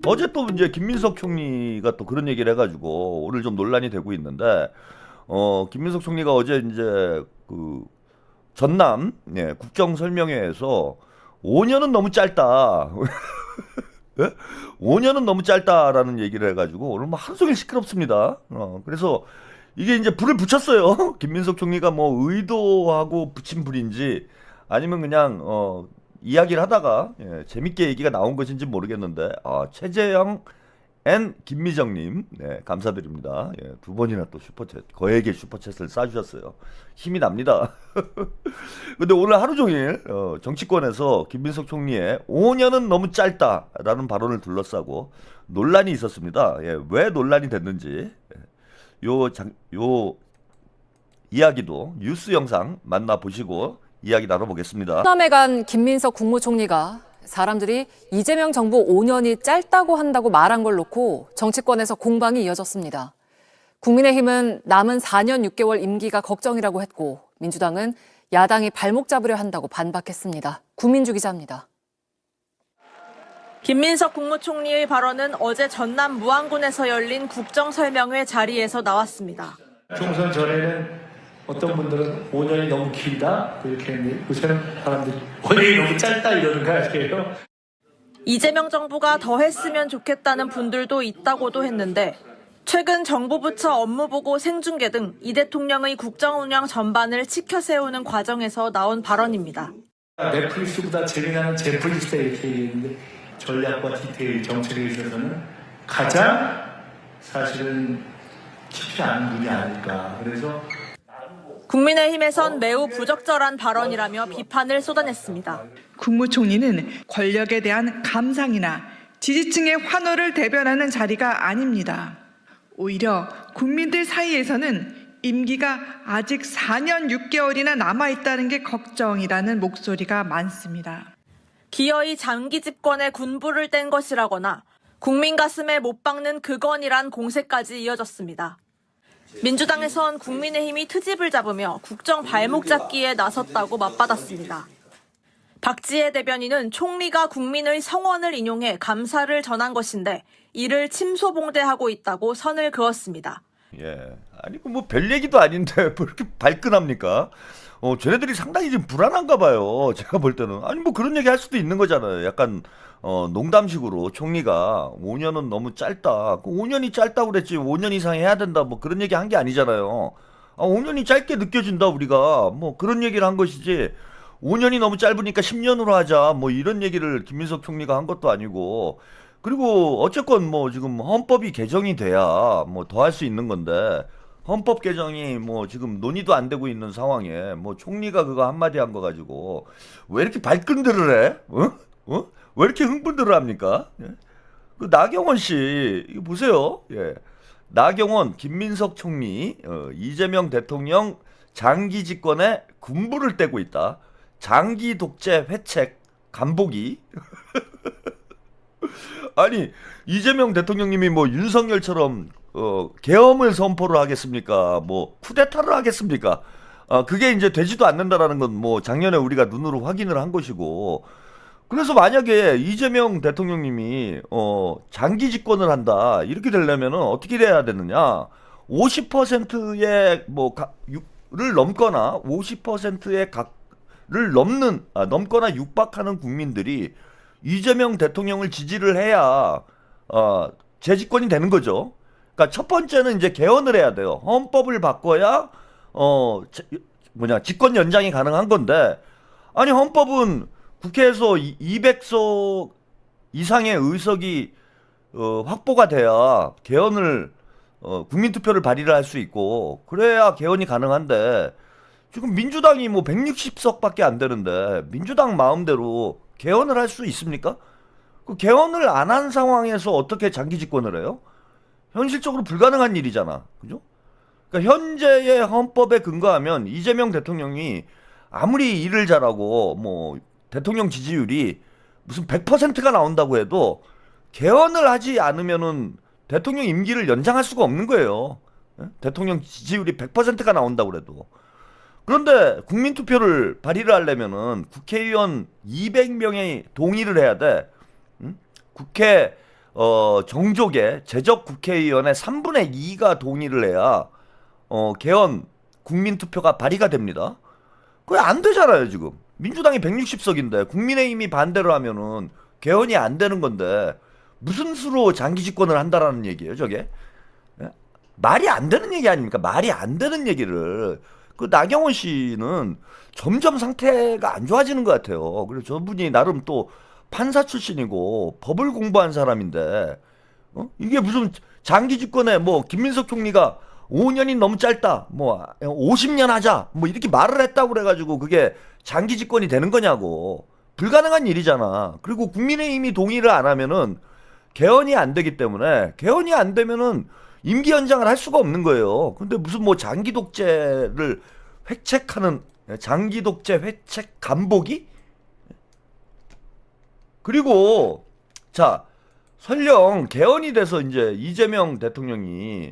어제 또 이제 김민석 총리가 또 그런 얘기를 해가지고 오늘 좀 논란이 되고 있는데, 김민석 총리가 어제 이제 그 전남 국정 설명회에서 5년은 너무 짧다. 예? 5년은 너무 짧다라는 얘기를 해가지고 오늘 뭐 하루 종일 시끄럽습니다. 그래서 이게 이제 불을 붙였어요. 김민석 총리가 뭐 의도하고 붙인 불인지 아니면 그냥 이야기를 하다가 재밌게 얘기가 나온 것인지 모르겠는데, 최재형 앤 김미정님, 네, 감사드립니다. 두 번이나 또 슈퍼챗, 거액의 슈퍼챗을 쏴주셨어요. 힘이 납니다. 근데 오늘 하루 종일 정치권에서 김민석 총리의 5년은 너무 짧다라는 발언을 둘러싸고 논란이 있었습니다. 왜 논란이 됐는지 요 이야기도 뉴스 영상 만나보시고 이야기 나눠보겠습니다. 호남에 간 김민석 국무총리가 사람들이 이재명 정부 5년이 짧다고 한다고 말한 걸 놓고 정치권에서 공방이 이어졌습니다. 국민의힘은 남은 4년 6개월 임기가 걱정이라고 했고, 민주당은 야당이 발목 잡으려 한다고 반박했습니다. 구민주 기자입니다. 김민석 국무총리의 발언은 어제 전남 무안군에서 열린 국정설명회 자리에서 나왔습니다. 총선 전에는 어떤 분들은 5년이 너무 길다 이렇게 했는데, 요새는 사람들이 5년이 너무 짧다 이러는 거 아니에요? 이재명 정부가 더 했으면 좋겠다는 분들도 있다고도 했는데, 최근 정부 부처 업무보고 생중계 등 이 대통령의 국정운영 전반을 치켜세우는 과정에서 나온 발언입니다. 넷플릭스보다 재미나는 젠플릭스다 이렇게 얘기했는데, 전략과 디테일, 정책에 있어서는 가장 사실은 깊이 아는 분이 아닐까. 그래서 국민의힘에선 매우 부적절한 발언이라며 비판을 쏟아냈습니다. 국무총리는 권력에 대한 감상이나 지지층의 환호를 대변하는 자리가 아닙니다. 오히려 국민들 사이에서는 임기가 아직 4년 6개월이나 남아있다는 게 걱정이라는 목소리가 많습니다. 기어이 장기 집권에 군부를 뗀 것이라거나 국민 가슴에 못 박는 그건이란 공세까지 이어졌습니다. 민주당에선 국민의힘이 트집을 잡으며 국정 발목 잡기에 나섰다고 맞받았습니다. 박지혜 대변인은 총리가 국민의 성원을 인용해 감사를 전한 것인데 이를 침소봉대하고 있다고 선을 그었습니다. 아니 뭐 별 얘기도 아닌데 왜 이렇게 발끈합니까? 쟤네들이 상당히 좀 불안한가 봐요. 제가 볼 때는. 아니 뭐 그런 얘기 할 수도 있는 거잖아요. 약간 농담식으로 총리가 5년은 너무 짧다. 5년이 짧다고 그랬지 5년 이상 해야 된다. 뭐 그런 얘기 한 게 아니잖아요. 5년이 짧게 느껴진다 우리가. 뭐 그런 얘기를 한 것이지 5년이 너무 짧으니까 10년으로 하자. 뭐 이런 얘기를 김민석 총리가 한 것도 아니고. 그리고 어쨌건 뭐 지금 헌법이 개정이 돼야 뭐 더 할 수 있는 건데, 헌법 개정이 뭐 지금 논의도 안 되고 있는 상황에 뭐 총리가 그거 한마디 한 거 가지고 왜 이렇게 발끈들을 해? 왜 이렇게 흥분들을 합니까? 그 나경원 씨 이거 보세요. 나경원, 김민석 총리, 이재명 대통령 장기 집권에 군부를 떼고 있다. 장기 독재 회책 간보기. 아니 이재명 대통령님이 뭐 윤석열처럼 계엄을 선포를 하겠습니까? 뭐 쿠데타를 하겠습니까? 그게 이제 되지도 않는다라는 건 뭐 작년에 우리가 눈으로 확인을 한 것이고, 그래서 만약에 이재명 대통령님이 장기 집권을 한다 이렇게 되려면은 어떻게 돼야 되느냐? 50%의 를 넘거나 50%의 각을 넘거나 육박하는 국민들이 이재명 대통령을 지지를 해야 재집권이 되는 거죠. 그러니까 첫 번째는 이제 개헌을 해야 돼요. 헌법을 바꿔야 집권 연장이 가능한 건데, 아니 헌법은 국회에서 200석 이상의 의석이 확보가 돼야 개헌을 국민투표를 발의를 할 수 있고 그래야 개헌이 가능한데, 지금 민주당이 뭐 160석밖에 안 되는데 민주당 마음대로 개헌을 할 수 있습니까? 그 개헌을 안 한 상황에서 어떻게 장기 집권을 해요? 현실적으로 불가능한 일이잖아. 그죠? 그러니까 현재의 헌법에 근거하면 이재명 대통령이 아무리 일을 잘하고 뭐 대통령 지지율이 무슨 100%가 나온다고 해도 개헌을 하지 않으면은 대통령 임기를 연장할 수가 없는 거예요. 대통령 지지율이 100%가 나온다고 해도. 그런데 국민투표를 발의를 하려면은 국회의원 200명이 동의를 해야 돼. 국회 정족의 재적 국회의원의 3분의 2가 동의를 해야 개헌 국민투표가 발의가 됩니다. 그게 안 되잖아요, 지금. 민주당이 160석인데 국민의힘이 반대를 하면은 개헌이 안 되는 건데 무슨 수로 장기 집권을 한다라는 얘기예요, 저게? 예? 말이 안 되는 얘기 아닙니까? 말이 안 되는 얘기를. 그 나경원 씨는 점점 상태가 안 좋아지는 것 같아요. 그래서 저분이 나름 또 판사 출신이고 법을 공부한 사람인데 이게 무슨 장기 집권에 뭐 김민석 총리가 5년이 너무 짧다, 뭐 50년 하자, 뭐 이렇게 말을 했다고 그래가지고 그게 장기 집권이 되는 거냐고. 불가능한 일이잖아. 그리고 국민의힘이 동의를 안 하면은 개헌이 안 되기 때문에 개헌이 안 되면은 임기 연장을 할 수가 없는 거예요. 근데 무슨 뭐 장기 독재를 획책하는 장기 독재 획책 간보기? 그리고 자, 설령 개헌이 돼서 이제 이재명 대통령이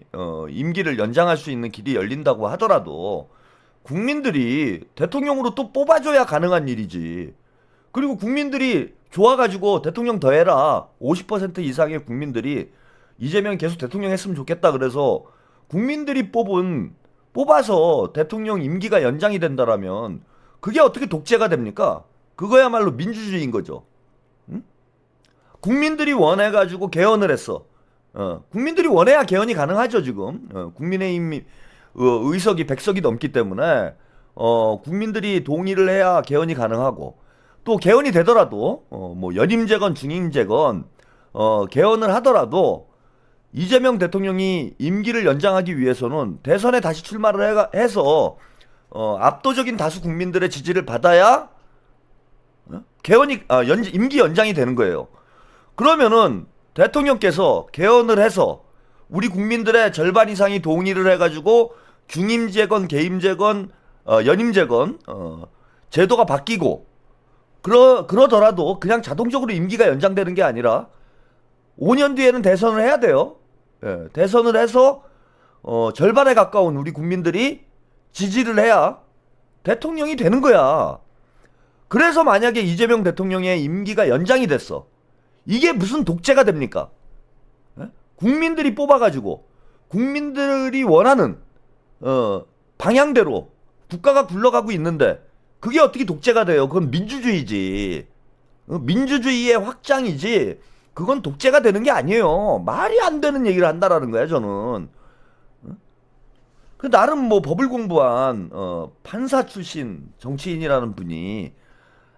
임기를 연장할 수 있는 길이 열린다고 하더라도 국민들이 대통령으로 또 뽑아줘야 가능한 일이지. 그리고 국민들이 좋아가지고 대통령 더 해라. 50% 이상의 국민들이 이재명 계속 대통령 했으면 좋겠다. 그래서 국민들이 뽑아서 대통령 임기가 연장이 된다라면 그게 어떻게 독재가 됩니까? 그거야말로 민주주의인 거죠. 응? 국민들이 원해가지고 개헌을 했어. 국민들이 원해야 개헌이 가능하죠, 지금. 국민의힘 의석이 100석이 넘기 때문에 국민들이 동의를 해야 개헌이 가능하고, 또 개헌이 되더라도 뭐 연임제건 중임제건 개헌을 하더라도 이재명 대통령이 임기를 연장하기 위해서는 대선에 다시 출마를 해서 압도적인 다수 국민들의 지지를 받아야 개헌이 임기 연장이 되는 거예요. 그러면은 대통령께서 개헌을 해서 우리 국민들의 절반 이상이 동의를 해가지고 중임제건 계임제건 연임제건 제도가 바뀌고 그러더라도 그냥 자동적으로 임기가 연장되는 게 아니라 5년 뒤에는 대선을 해야 돼요. 예, 대선을 해서 절반에 가까운 우리 국민들이 지지를 해야 대통령이 되는 거야. 그래서 만약에 이재명 대통령의 임기가 연장이 됐어. 이게 무슨 독재가 됩니까? 예? 국민들이 뽑아가지고 국민들이 원하는 방향대로 국가가 굴러가고 있는데 그게 어떻게 독재가 돼요? 그건 민주주의지. 민주주의의 확장이지. 그건 독재가 되는 게 아니에요. 말이 안 되는 얘기를 한다라는 거야, 저는. 그 나름 뭐 법을 공부한 판사 출신 정치인이라는 분이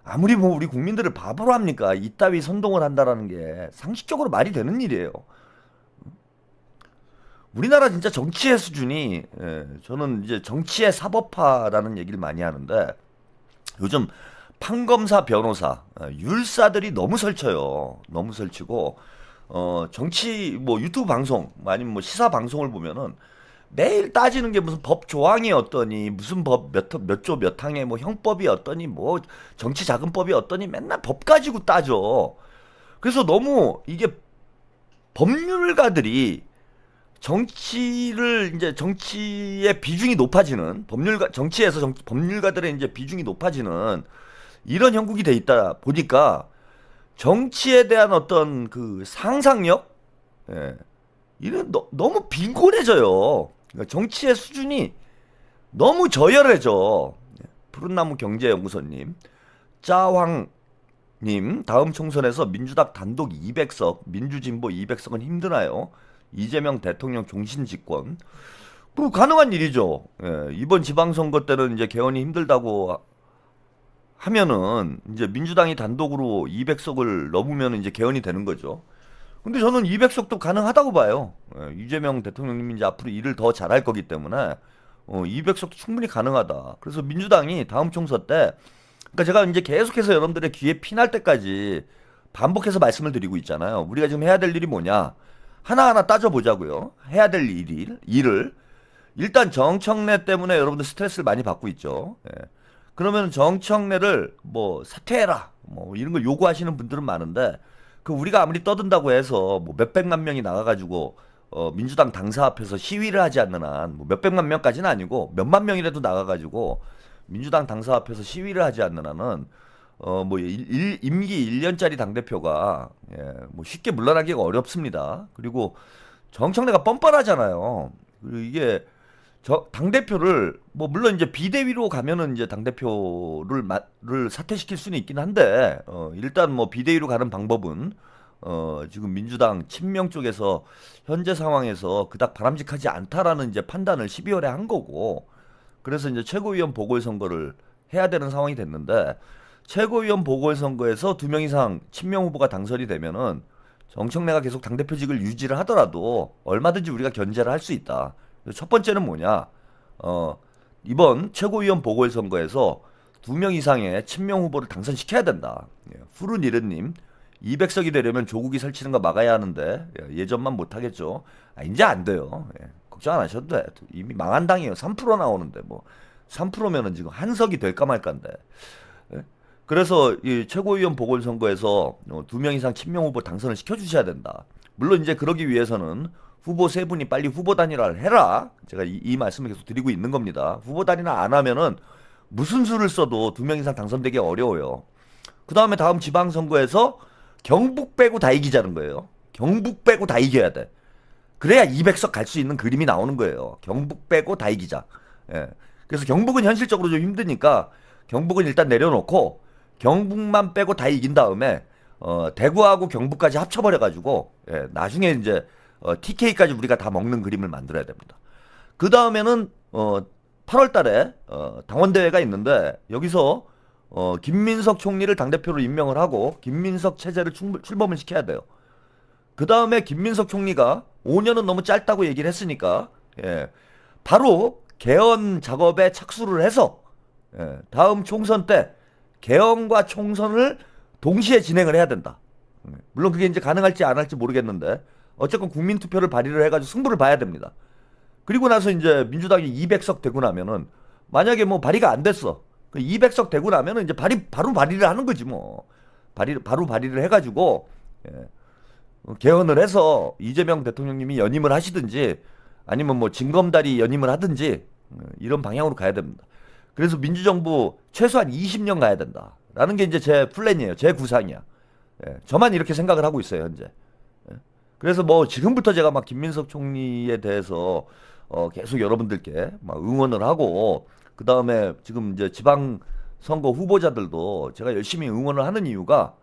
아무리 뭐 우리 국민들을 바보로 합니까? 이따위 선동을 한다라는 게 상식적으로 말이 되는 일이에요. 우리나라 진짜 정치의 수준이, 저는 이제 정치의 사법화라는 얘기를 많이 하는데 요즘 판검사, 변호사, 율사들이 너무 설쳐요. 너무 설치고 정치 뭐 유튜브 방송 아니면 뭐 시사 방송을 보면은 매일 따지는 게 무슨 법 조항이 어떠니, 무슨 법 몇 조 몇 항에 뭐 형법이 어떠니, 뭐 정치자금법이 어떠니, 맨날 법 가지고 따져. 그래서 너무 이게 법률가들이 정치의 비중이 높아지는 정치에서 법률가들의 이제 비중이 높아지는 이런 형국이 돼 있다 보니까 정치에 대한 어떤 그 상상력, 이런 너무 빈곤해져요. 그러니까 정치의 수준이 너무 저열해져. 푸른나무 경제연구소님, 짜황님, 다음 총선에서 민주당 단독 200석, 민주진보 200석은 힘드나요? 이재명 대통령 종신 집권. 뭐 가능한 일이죠. 이번 지방선거 때는 이제 개헌이 힘들다고 하면은 이제 민주당이 단독으로 200석을 넘으면 이제 개헌이 되는 거죠. 근데 저는 200석도 가능하다고 봐요. 이재명 대통령님이 이제 앞으로 일을 더 잘할 거기 때문에 200석도 충분히 가능하다. 그래서 민주당이 다음 총선 때, 그러니까 제가 이제 계속해서 여러분들의 귀에 피날 때까지 반복해서 말씀을 드리고 있잖아요. 우리가 지금 해야 될 일이 뭐냐? 하나하나 따져보자고요. 해야 될 일을. 일단 정청래 때문에 여러분들 스트레스를 많이 받고 있죠. 그러면 정청래를 뭐 사퇴해라, 뭐 이런 걸 요구하시는 분들은 많은데, 그 우리가 아무리 떠든다고 해서 뭐 몇백만 명이 나가가지고 민주당 당사 앞에서 시위를 하지 않는 한, 뭐 몇백만 명까지는 아니고 몇만 명이라도 나가가지고 민주당 당사 앞에서 시위를 하지 않는 한은 뭐 임기 1년짜리 당대표가 뭐 쉽게 물러나기가 어렵습니다. 그리고 정청래가 뻔뻔하잖아요. 그리고 이게 당대표를 뭐 물론 이제 비대위로 가면은 이제 당대표를 사퇴시킬 수는 있긴 한데 일단 뭐 비대위로 가는 방법은 지금 민주당 친명 쪽에서 현재 상황에서 그닥 바람직하지 않다라는 이제 판단을 12월에 한 거고, 그래서 이제 최고위원 보궐선거를 해야 되는 상황이 됐는데, 최고위원 보궐선거에서 2명 이상 친명 후보가 당선이 되면은 정청래가 계속 당대표직을 유지를 하더라도 얼마든지 우리가 견제를 할 수 있다. 첫 번째는 뭐냐? 이번 최고위원 보궐선거에서 2명 이상의 친명 후보를 당선시켜야 된다. 푸른 이른님, 200석이 되려면 조국이 설치는 거 막아야 하는데 예전만 못하겠죠. 이제 안 돼요. 걱정 안 하셔도 돼. 이미 망한 당이에요. 3% 나오는데 뭐 3%면은 지금 한 석이 될까 말까인데. 그래서 이 최고위원 보궐선거에서 2명 이상 친명 후보 당선을 시켜주셔야 된다. 물론 이제 그러기 위해서는 후보 세 분이 빨리 후보 단일화를 해라. 제가 이 말씀을 계속 드리고 있는 겁니다. 후보 단일화 안 하면은 무슨 수를 써도 2명 이상 당선되기 어려워요. 그 다음에 다음 지방선거에서 경북 빼고 다 이기자는 거예요. 경북 빼고 다 이겨야 돼. 그래야 200석 갈 수 있는 그림이 나오는 거예요. 경북 빼고 다 이기자. 그래서 경북은 현실적으로 좀 힘드니까 경북은 일단 내려놓고 경북만 빼고 다 이긴 다음에 대구하고 경북까지 합쳐버려가지고 나중에 이제 TK까지 우리가 다 먹는 그림을 만들어야 됩니다. 그 다음에는 8월달에 당원대회가 있는데 여기서 김민석 총리를 당대표로 임명을 하고 김민석 체제를 출범을 시켜야 돼요. 그 다음에 김민석 총리가 5년은 너무 짧다고 얘기를 했으니까 바로 개헌 작업에 착수를 해서 다음 총선 때 개헌과 총선을 동시에 진행을 해야 된다. 물론 그게 이제 가능할지 안 할지 모르겠는데 어쨌건 국민투표를 발의를 해가지고 승부를 봐야 됩니다. 그리고 나서 이제 민주당이 200석 되고 나면은 만약에 뭐 발의가 안 됐어. 200석 되고 나면은 이제 바로 발의를 하는 거지 뭐. 바로 발의를 해가지고 개헌을 해서 이재명 대통령님이 연임을 하시든지 아니면 뭐 진검다리 연임을 하든지 이런 방향으로 가야 됩니다. 그래서 민주정부 최소한 20년 가야 된다라는 게 이제 제 플랜이에요. 제 구상이야. 저만 이렇게 생각을 하고 있어요 현재. 그래서 뭐 지금부터 제가 막 김민석 총리에 대해서 계속 여러분들께 막 응원을 하고, 그 다음에 지금 이제 지방선거 후보자들도 제가 열심히 응원을 하는 이유가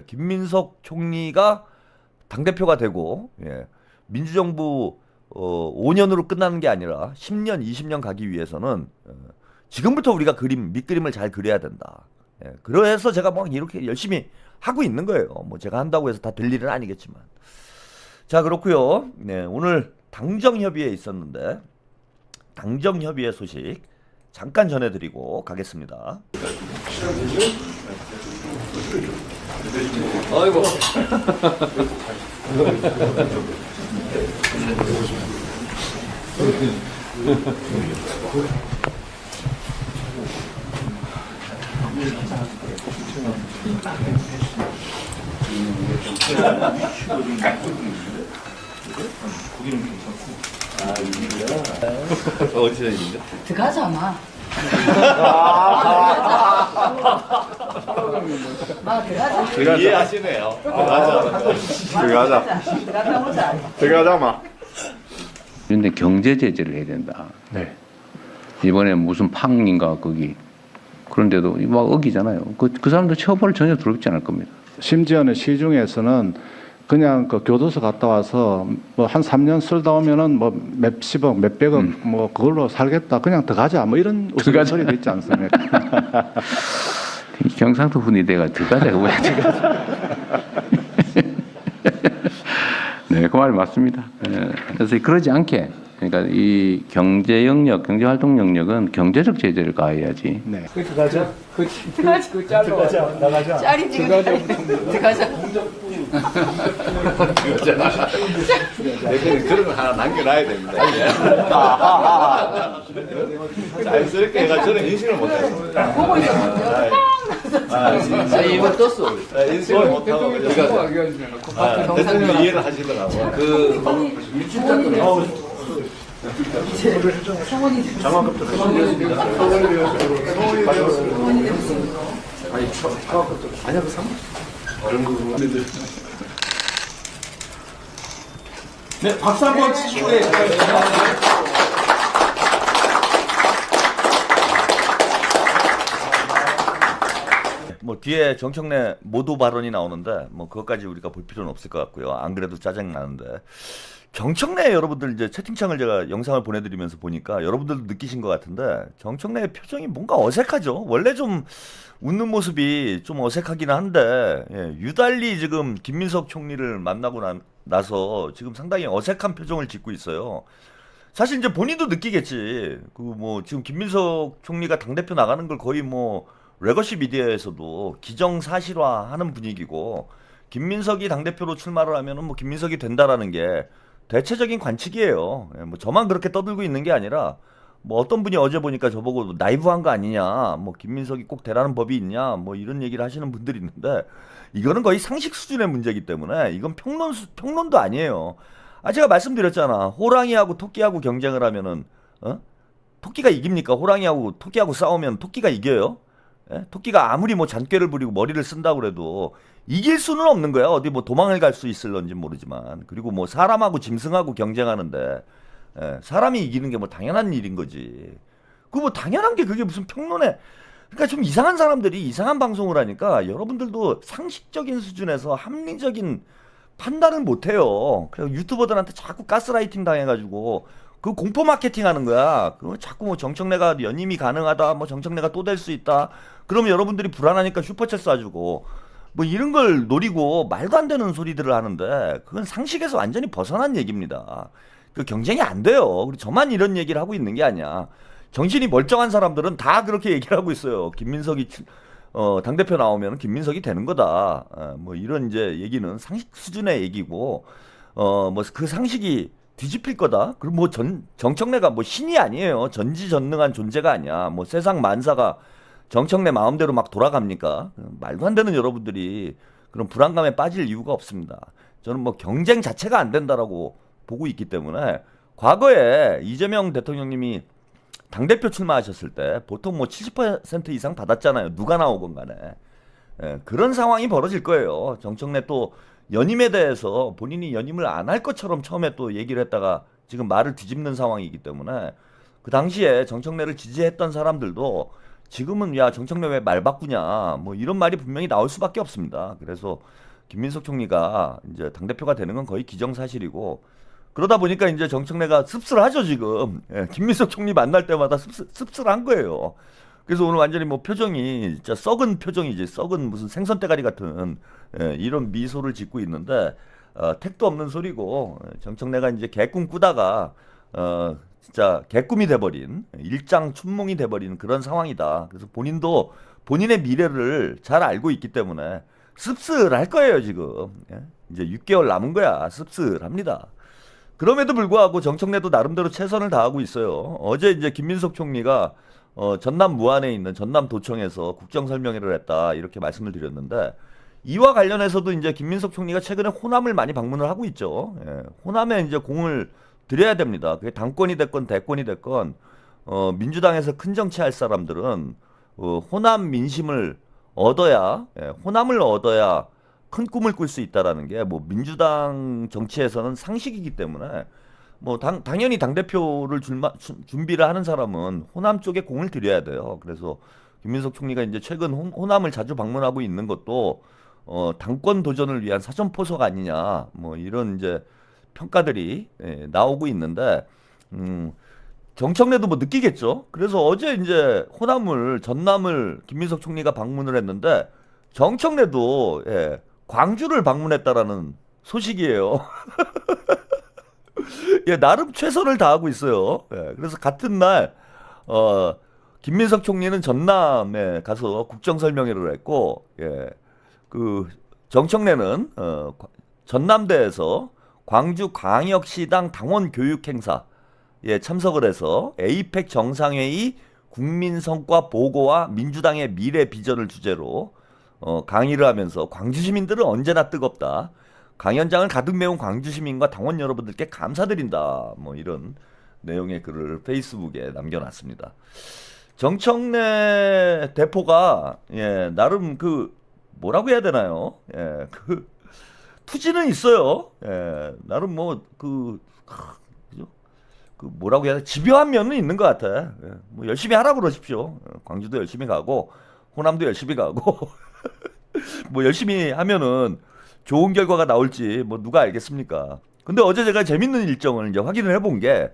김민석 총리가 당대표가 되고 민주정부 5년으로 끝나는 게 아니라 10년, 20년 가기 위해서는 지금부터 우리가 밑그림을 잘 그려야 된다. 그래서 제가 막 이렇게 열심히 하고 있는 거예요. 뭐 제가 한다고 해서 다 될 일은 아니겠지만. 자, 그렇고요. 오늘 당정협의회 있었는데 당정협의회 소식 잠깐 전해드리고 가겠습니다. 아이고. 어디서 있는데? 들어가잖아. 들어가자. 이해하시네요. 들어가자. 들어가자 보자. 들어가자 마. 그런데 경제 제재를 해야 된다. 네. 이번에 무슨 팡인가 거기 그런데도 막 어기잖아요. 그 사람들 처벌 전혀 두렵지 않을 겁니다. 심지어는 시중에서는 그냥 그 교도소 갔다 와서 뭐 한 3년 쓸다 오면은 뭐 몇십억, 몇백억 뭐 그걸로 살겠다. 그냥 들어가자. 뭐 이런 우스갯소리도 있지 않습니까? 경상도 분위대가 들어가자고 왜 들어가자. 네, 그 말이 맞습니다. 그래서 그러지 않게, 그러니까 이 경제 영역, 경제 활동 영역은 경제적 제재를 가해야지. 네. 들어가자. 그 짤로 나가자. 짤이 지금 들어가자. 대표님 그런 거 하나 남겨놔야 됩니다. 자연스럽게 해가 저는 인식을 못했습니다. 보고 있었는데 이거 떴어. 인식을 못하고 대통령 이해를 하시더라고. 아니 처음부터 아니야 그 상. 네 박수 한번 치시고. 뭐 뒤에 정청래 모도 발언이 나오는데 뭐 그것까지 우리가 볼 필요는 없을 것 같고요. 안 그래도 짜증 나는데 정청래 여러분들 이제 채팅창을 제가 영상을 보내드리면서 보니까 여러분들도 느끼신 것 같은데 정청래의 표정이 뭔가 어색하죠. 원래 좀 웃는 모습이 좀 어색하긴 한데 유달리 지금 김민석 총리를 만나고 나서 지금 상당히 어색한 표정을 짓고 있어요. 사실 이제 본인도 느끼겠지. 그 뭐 지금 김민석 총리가 당대표 나가는 걸 거의 뭐 레거시 미디어에서도 기정사실화하는 분위기고 김민석이 당대표로 출마를 하면은 뭐 김민석이 된다라는 게 대체적인 관측이에요. 뭐 저만 그렇게 떠들고 있는 게 아니라 뭐 어떤 분이 어제 보니까 저보고 나이브한 거 아니냐, 뭐 김민석이 꼭 되라는 법이 있냐, 뭐 이런 얘기를 하시는 분들이 있는데 이거는 거의 상식 수준의 문제이기 때문에 이건 평론도 아니에요. 제가 말씀드렸잖아. 호랑이하고 토끼하고 경쟁을 하면은 토끼가 이깁니까? 호랑이하고 토끼하고 싸우면 토끼가 이겨요? 토끼가 아무리 뭐 잔꾀를 부리고 머리를 쓴다고 그래도 이길 수는 없는 거야. 어디 뭐 도망을 갈 수 있을런지 모르지만. 그리고 뭐 사람하고 짐승하고 경쟁하는데 사람이 이기는 게 뭐 당연한 일인 거지. 그 뭐 당연한 게 그게 무슨 평론에. 그러니까 좀 이상한 사람들이 이상한 방송을 하니까 여러분들도 상식적인 수준에서 합리적인 판단을 못 해요. 그래서 유튜버들한테 자꾸 가스라이팅 당해가지고 그 공포 마케팅 하는 거야. 그 자꾸 뭐 정청래가 연임이 가능하다, 뭐 정청래가 또 될 수 있다. 그러면 여러분들이 불안하니까 슈퍼챗 쏴주고 뭐 이런 걸 노리고 말도 안 되는 소리들을 하는데 그건 상식에서 완전히 벗어난 얘기입니다. 그 경쟁이 안 돼요. 그리고 저만 이런 얘기를 하고 있는 게 아니야. 정신이 멀쩡한 사람들은 다 그렇게 얘기를 하고 있어요. 김민석이 당대표 나오면 김민석이 되는 거다. 뭐 이런 이제 얘기는 상식 수준의 얘기고 뭐 그 상식이 뒤집힐 거다. 그리고 뭐 정청래가 뭐 신이 아니에요. 전지전능한 존재가 아니야. 뭐 세상 만사가 정청래 마음대로 막 돌아갑니까? 말도 안 되는 여러분들이 그런 불안감에 빠질 이유가 없습니다. 저는 뭐 경쟁 자체가 안 된다라고 보고 있기 때문에 과거에 이재명 대통령님이 당대표 출마하셨을 때 보통 뭐 70% 이상 받았잖아요. 누가 나오건 간에. 그런 상황이 벌어질 거예요. 정청래 또 연임에 대해서 본인이 연임을 안 할 것처럼 처음에 또 얘기를 했다가 지금 말을 뒤집는 상황이기 때문에 그 당시에 정청래를 지지했던 사람들도 지금은 야 정청래 왜 말 바꾸냐 뭐 이런 말이 분명히 나올 수밖에 없습니다. 그래서 김민석 총리가 이제 당대표가 되는 건 거의 기정사실이고 그러다 보니까 이제 정청래가 씁쓸하죠 지금. 김민석 총리 만날 때마다 씁쓸한 거예요. 그래서 오늘 완전히 뭐 표정이 진짜 썩은 표정이지 썩은 무슨 생선 대가리 같은 이런 미소를 짓고 있는데 택도 없는 소리고 정청래가 이제 개꿈 꾸다가 진짜 개꿈이 돼버린 일장춘몽이 돼버린 그런 상황이다. 그래서 본인도 본인의 미래를 잘 알고 있기 때문에 씁쓸할 거예요 지금. 이제 6개월 남은 거야. 씁쓸합니다. 그럼에도 불구하고 정청래도 나름대로 최선을 다하고 있어요. 어제 이제 김민석 총리가 전남 무안에 있는 전남도청에서 국정설명회를 했다 이렇게 말씀을 드렸는데 이와 관련해서도 이제 김민석 총리가 최근에 호남을 많이 방문을 하고 있죠. 호남에 이제 공을 들여야 됩니다. 그게 당권이 됐건 대권이 됐건 민주당에서 큰 정치할 사람들은 호남 민심을 얻어야 호남을 얻어야 큰 꿈을 꿀 수 있다라는 게 뭐 민주당 정치에서는 상식이기 때문에 뭐 당연히 당대표를 준비를 하는 사람은 호남 쪽에 공을 들여야 돼요. 그래서 김민석 총리가 이제 최근 호남을 자주 방문하고 있는 것도 당권 도전을 위한 사전포석 아니냐 뭐 이런 이제 평가들이 나오고 있는데 정청래도 뭐 느끼겠죠. 그래서 어제 이제 전남을 김민석 총리가 방문을 했는데 정청래도 광주를 방문했다라는 소식이에요. 나름 최선을 다하고 있어요. 그래서 같은 날 김민석 총리는 전남에 가서 국정설명회를 했고, 그 정청래는 전남대에서 광주 광역시당 당원 교육 행사에 참석을 해서 에이펙 정상회의 국민 성과 보고와 민주당의 미래 비전을 주제로 강의를 하면서 광주 시민들은 언제나 뜨겁다. 강연장을 가득 메운 광주 시민과 당원 여러분들께 감사드린다. 뭐 이런 내용의 글을 페이스북에 남겨놨습니다. 정청래 대포가 나름 그 뭐라고 해야 되나요? 그 투지는 있어요. 나름 그 뭐라고 해야 돼? 집요한 면은 있는 것 같아. 뭐 열심히 하라고 그러십시오. 광주도 열심히 가고 호남도 열심히 가고 뭐 열심히 하면은 좋은 결과가 나올지 뭐 누가 알겠습니까? 근데 어제 제가 재밌는 일정을 이제 확인을 해본 게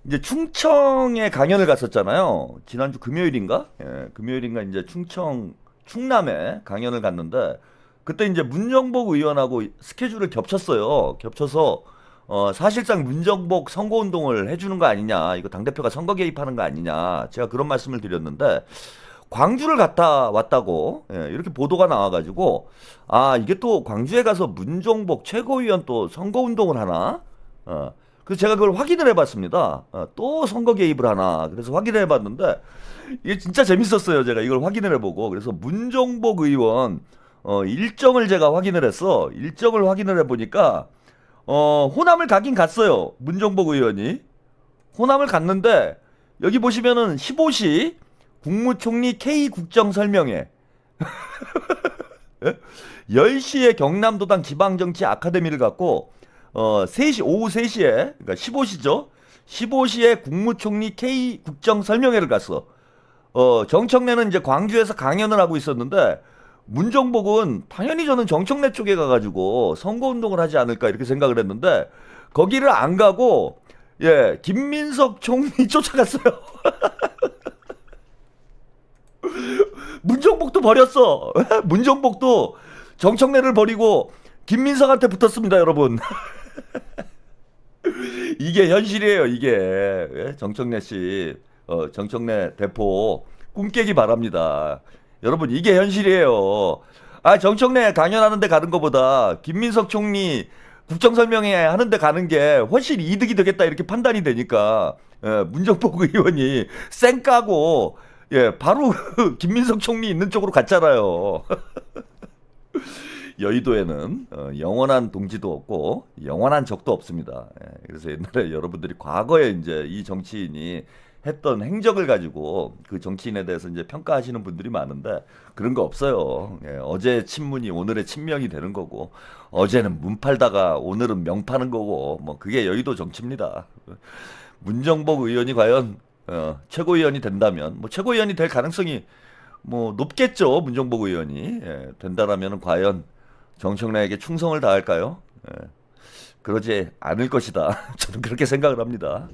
이제 충청에 강연을 갔었잖아요. 지난주 금요일인가? 금요일인가 이제 충남에 강연을 갔는데 그때 이제 문정복 의원하고 스케줄을 겹쳤어요. 겹쳐서 사실상 문정복 선거운동을 해주는 거 아니냐, 이거 당대표가 선거 개입하는 거 아니냐, 제가 그런 말씀을 드렸는데 광주를 갔다 왔다고 이렇게 보도가 나와가지고 이게 또 광주에 가서 문정복 최고위원 또 선거운동을 하나? 그래서 제가 그걸 확인을 해봤습니다. 또 선거 개입을 하나? 그래서 확인을 해봤는데 이게 진짜 재밌었어요. 제가 이걸 확인을 해보고 그래서 문정복 의원 일정을 제가 확인을 했어. 일정을 확인을 해보니까 호남을 가긴 갔어요. 문정복 의원이 호남을 갔는데 여기 보시면은 15시 국무총리 K 국정설명회 10시에 경남도당 지방정치 아카데미를 갖고 3시 오후 3시에 그러니까 15시죠. 15시에 국무총리 K 국정설명회를 갔어. 정청래는 이제 광주에서 강연을 하고 있었는데 문정복은 당연히 저는 정청래 쪽에 가가지고 선거운동을 하지 않을까 이렇게 생각을 했는데 거기를 안 가고 김민석 총리 쫓아갔어요. 문정복도 버렸어. 문정복도 정청래를 버리고 김민석한테 붙었습니다, 여러분. 이게 현실이에요, 이게. 정청래 씨, 정청래 대포 꿈 깨기 바랍니다. 여러분, 이게 현실이에요. 정청래 강연하는데 가는 것보다 김민석 총리 국정설명회 하는데 가는 게 훨씬 이득이 되겠다 이렇게 판단이 되니까 문정복 의원이 쌩 까고 바로 김민석 총리 있는 쪽으로 갔잖아요. 여의도에는 영원한 동지도 없고 영원한 적도 없습니다. 그래서 옛날에 여러분들이 과거에 이제 이 정치인이 했던 행적을 가지고 그 정치인에 대해서 이제 평가하시는 분들이 많은데 그런 거 없어요. 어제 친문이 오늘의 친명이 되는 거고 어제는 문 팔다가 오늘은 명 파는 거고 뭐 그게 여의도 정치입니다. 문정복 의원이 과연 최고위원이 된다면 뭐 최고위원이 될 가능성이 뭐 높겠죠. 문정복 의원이 된다라면 과연 정청래에게 충성을 다할까요? 그러지 않을 것이다. 저는 그렇게 생각을 합니다.